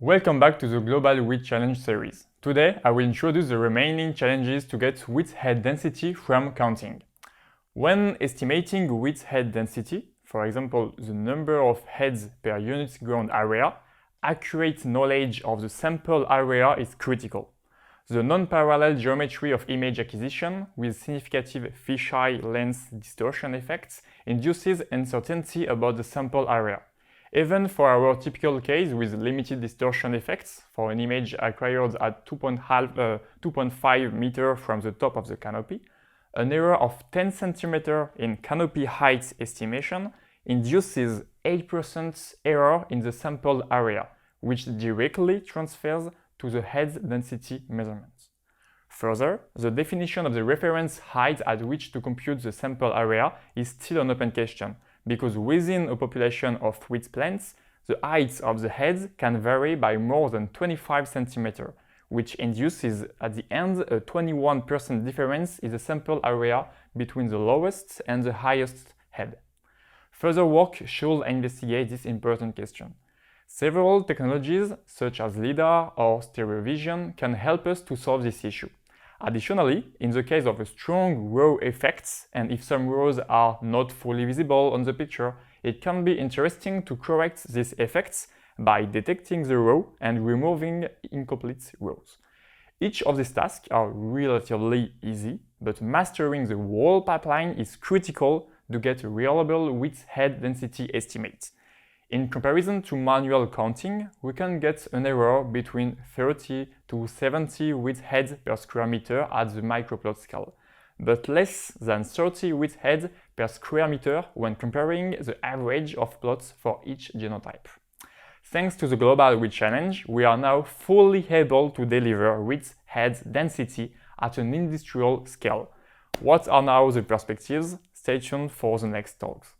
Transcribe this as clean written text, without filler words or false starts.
Welcome back to the Global Width Challenge series. Today, I will introduce the remaining challenges to get width head density from counting. When estimating width head density, for example, the number of heads per unit ground area, accurate knowledge of the sample area is critical. The non-parallel geometry of image acquisition with significant fisheye lens distortion effects induces uncertainty about the sample area. Even for our typical case with limited distortion effects, for an image acquired at 2.5 meters from the top of the canopy, an error of 10 cm in canopy height estimation induces 8% error in the sample area, which directly transfers to the head density measurement. Further, the definition of the reference height at which to compute the sample area is still an open question, because within a population of width planes, the height of the heads can vary by more than 25 cm, which induces at the end a 21% difference in the sample area between the lowest and the highest head. Further work should investigate this important question. Several technologies, such as LiDAR or stereo vision, can help us to solve this issue. Additionally, in the case of a strong row effects, and if some rows are not fully visible on the picture, it can be interesting to correct these effects by detecting the row and removing incomplete rows. Each of these tasks are relatively easy, but mastering the whole pipeline is critical to get a reliable width head density estimate. In comparison to manual counting, we can get an error between 30 to 70 width heads per square meter at the microplot scale, but less than 30 width heads per square meter when comparing the average of plots for each genotype. Thanks to the Global Width Challenge, we are now fully able to deliver width head density at an industrial scale. What are now the perspectives? Stay tuned for the next talks.